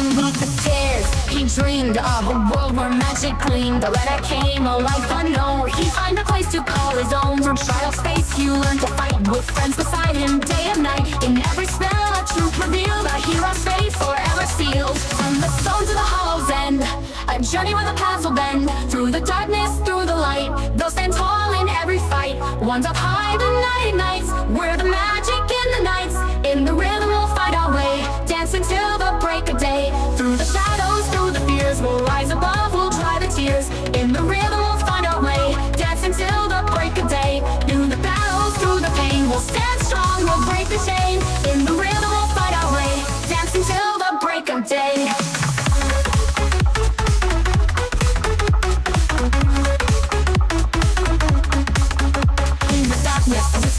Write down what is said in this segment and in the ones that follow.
beneath the stairs. He dreamed of a world where magic gleamed. But I came a life unknown, where he find a place to call his own. From trial space he learned to fight with friends beside him day and night. In every spell a truth revealed, a hero's fate forever sealed. From the stone to the hollow's end, a journey where the paths will bend. Through the darkness, through the light, they'll stand tall in every fight. One's up high, the night ignites. We're the magic in the nights. In the rhythm we'll find our way, dance until the break of day. Through the shadows, through the fears, we'll rise above, we'll dry the tears. In the rhythm we'll find our way, dance until the break of day. Through the battles, through the pain, we'll stand strong, we'll break the chain. In the rhythm we'll find our way, dance until the break of day.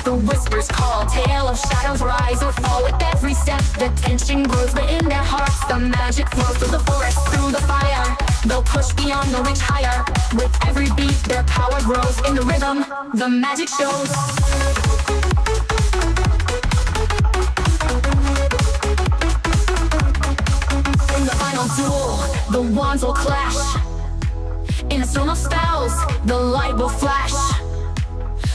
The whispers call, tale of shadows rise or fall. With every step the tension grows, but in their hearts the magic flows. Through the forest, through the fire, they'll push beyond, they'll reach higher. With every beat their power grows. In the rhythm, the magic shows. In the final duel, the wands will clash. In a storm of spells, the light will flash.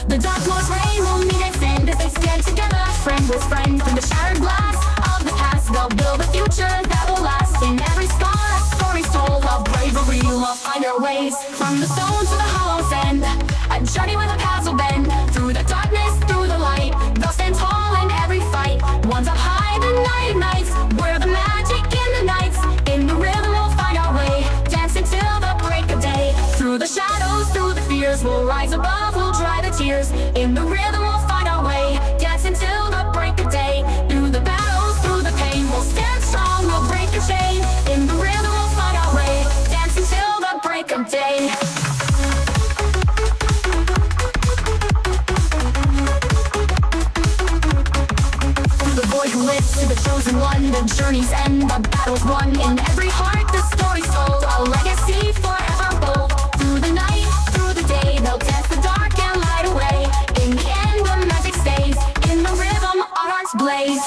The dark lord's reign will meet its end as they stand together, friend with friend. Through the shattered glass of the past, they'll build a future that will last. In every scar, a story told of bravery, we'll find our ways. From the stone to the hollow's end, a journey where the paths will bend. Through the darkness, through the light, they'll stand tall in every fight. One's up high, the night ignites. We're the magic in the nights. In the rhythm we'll find our way, dance until the break of day. Through the shadows, through the fears, we'll rise above, we'll dry the tears. In the rhythm we'll find our way, dance until the break of day. Through the battles, through the pain, we'll stand strong, we'll break the chain. In the rhythm we'll find our way, dance until the break of day. To the boy who lives, to the chosen one, the journey's end, the battle's won. In every heart the story's told, a legacy forever bold. Through the night, through the day, they'll dance the dark and light away. In the end the magic stays, in the rhythm our hearts blaze.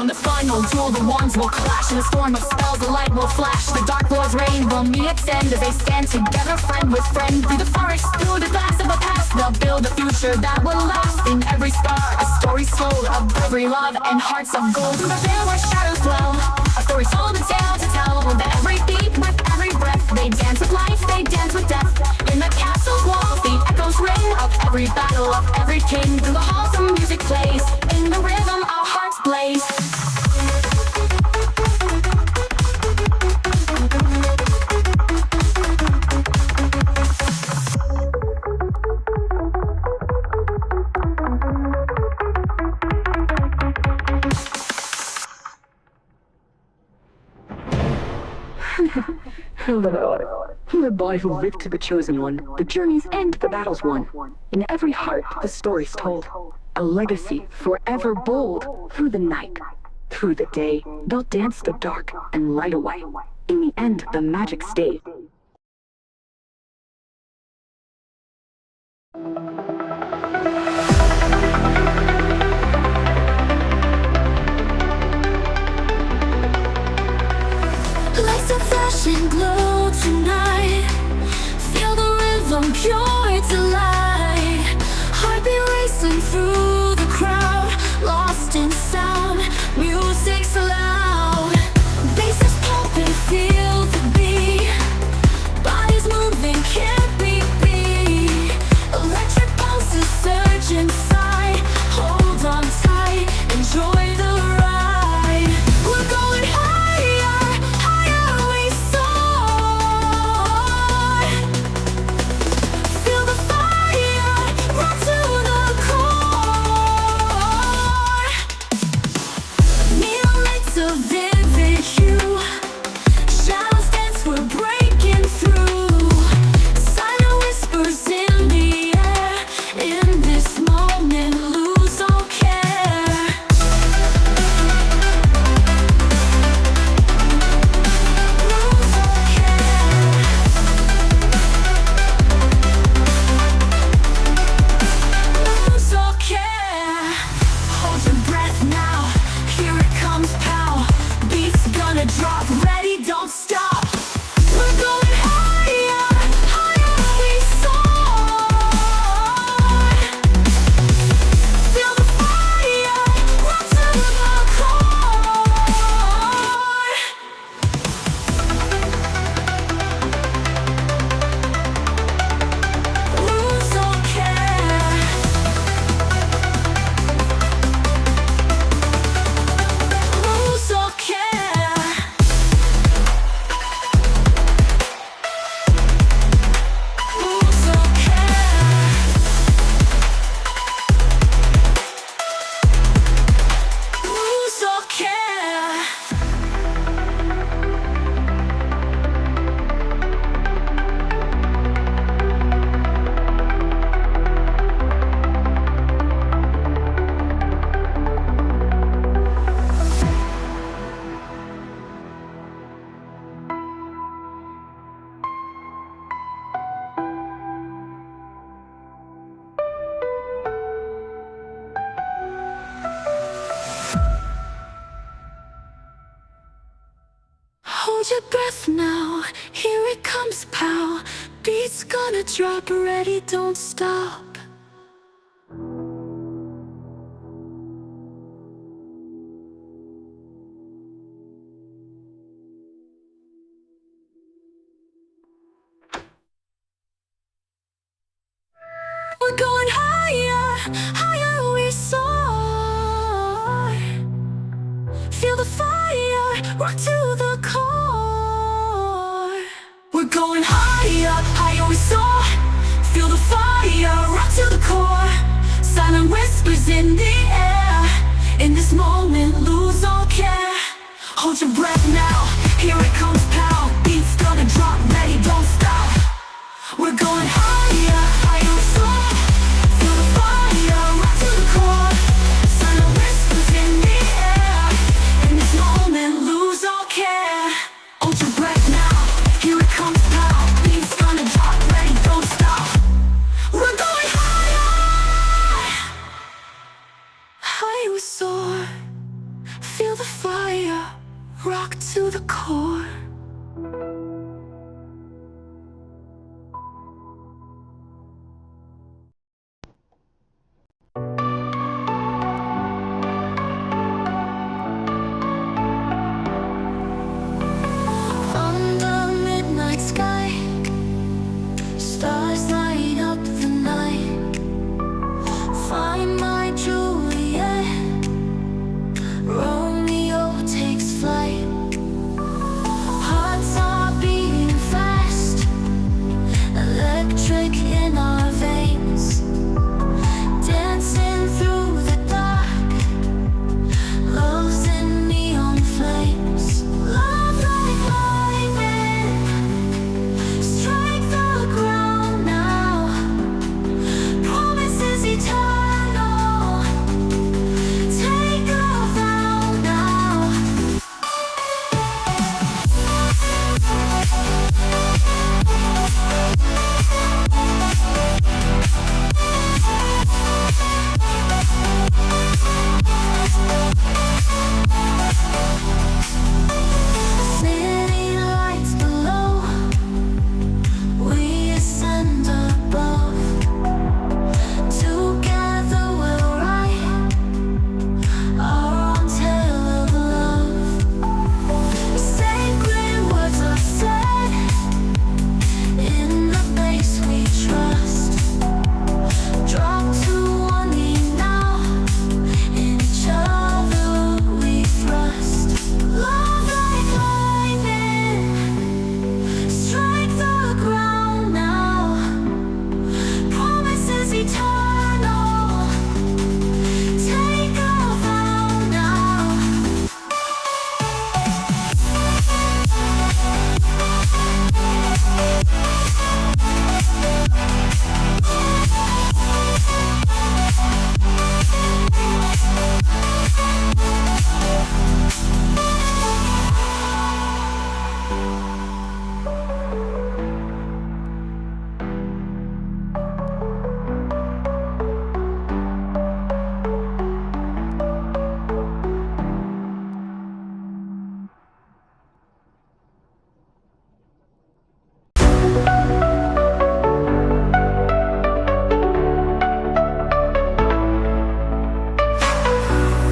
On the final duel, the wands will clash. In a storm of spells, the light will flash. The dark lord's reign will meet its end as they stand together, friend with friend. Through the forest, through the glass of the past, they'll build a future that will last. In every star, a story told of bravery, love, and hearts of gold. Through the veil where shadows dwell, a story told, a tale to tell. With every beat, with every breath, they dance with life, they dance with death. In the castle's walls, the echoes ring of every battle, of every king. Through the halls, the music plays. In the rhythm, our hearts blaze. Hello, I'm the boy who lived to the chosen one, the journey's end, the battle's won. In every heart the story's told, a legacy forever bold. Through the night, through the day, they'll dance the dark and light away. In the end the magic stays. Lights are flashing, glow tonight. Feel the rhythm, pure delight. Heartbeat racing through the crowd, lost in sound. Music's loud, bass is pumping, feel the beat. Bodies moving, can't be beat. Electric pulses surge inside. Hold on tight, enjoy the ride. We're going higher, higher we soar. Feel the fire, run to the core. Neon lights of vivid hue, shadows dance, we're breaking through. Silent whispers in the air, in this moment breath now, here it comes, pow. Beat's gonna drop, ready, don't stop. We're going higher, higher we soar. Feel the fire, rock to the core. We're going higher, higher we soar. Feel the fire, rock to the core. Silent whispers in the air. In this moment, lose all care. Hold your breath now, here it comes, pow. Beat's gonna drop, ready, don't stop. We're going higher, higher we soar. Feel the fire, rock to the core. Silent whispers in the air. In this moment, lose all care. Hold your breath now, here it comes, pow. Beat's gonna drop, ready, don't stop. We're going higher, higher we soar. Feel the fire, rock to the core. On the midnight sky, stars light up the night. Find my Juliet, Romeo takes flight. Hearts are beating fast, electric in our veins. Dancing through the dark, love's in neon flames. Love like lightning, strike the ground now. Promises eternal, take a vow now. City lights below, we ascend above. Together we'll write our own tale of love. Sacred words are said, in the place we trust. Drop to one knee now, in each other we thrust. Love like lightning, strike the ground now. Promises eternal, take a vow now.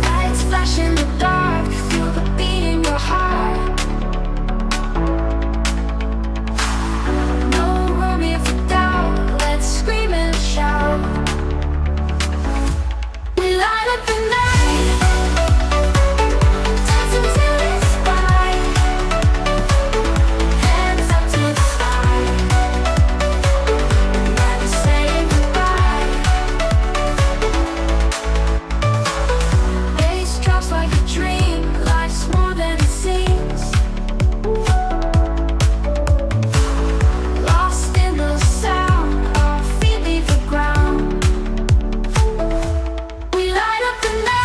Lights flash in the dark, feel the beat in your heart. No room here for doubt, let's scream and shout. We light up the night, dance until it's bright. Hands up to the sky, never say goodbye. Bass drops like a dream, life's more than it seems. Lost in the sound, our feet leave the ground. We light up the night.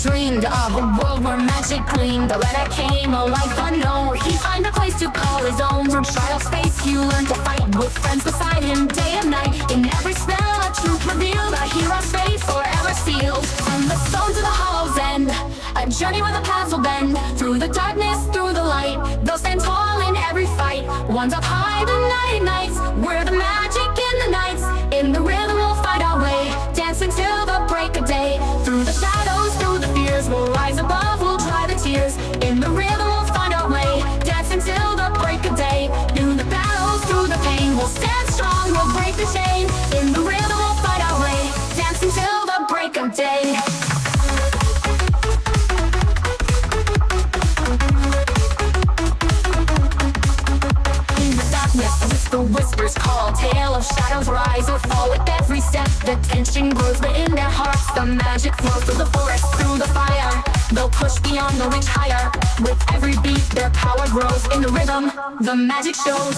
dreamed of a world where magic gleamed. But when I came, a life unknown, where he'd find a place to call his own. From trial space, he learned to fight with friends beside him day and night. In every spell, a truth revealed, a hero's fate forever sealed. From the stone to the hollow's end, a journey where the paths will bend. Through the darkness, through the light, they'll stand tall in every fight. One's up high, the night nights, where the magic in the nights. In the rhythm, we'll find our way, dancing till the break of day. Through the shadows, through the fears, we'll rise above, we'll dry the tears. In the rhythm, we'll find our way, dancing till the break of day. Through the battles, through the pain, we'll stand strong, we'll break the chain. In the rhythm, we'll find our way, dancing till the break of day. The whispers call, tale of shadows rise or fall with every step. The tension grows, but in their hearts the magic flows. Through the forest, through the fire, they'll push beyond, they'll reach higher. With every beat their power grows. In the rhythm, the magic shows.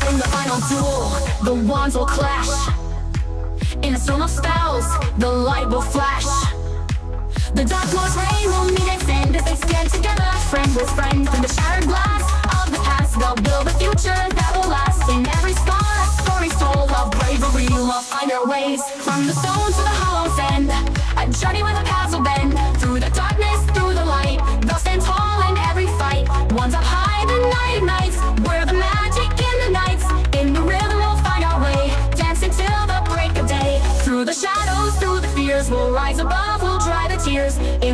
In the final duel, the wands will clash. In a storm of spells, the light will flash. The dark Lord's reign will meet its end as they stand together, friend with friend. Through the shattered glass of the past, they'll build a future that will last. In every scar, a story's told of bravery, we'll find our ways. From the stone to the hollow's end, a journey where the paths will bend. Through the darkness, through the light, they'll stand tall in every fight. One's up high, the night nights, where the magic in the nights. In the rhythm, we'll find our way, dancing till the break of day. Through the shadows, through the fears, we'll rise above, we'll dry the tears. In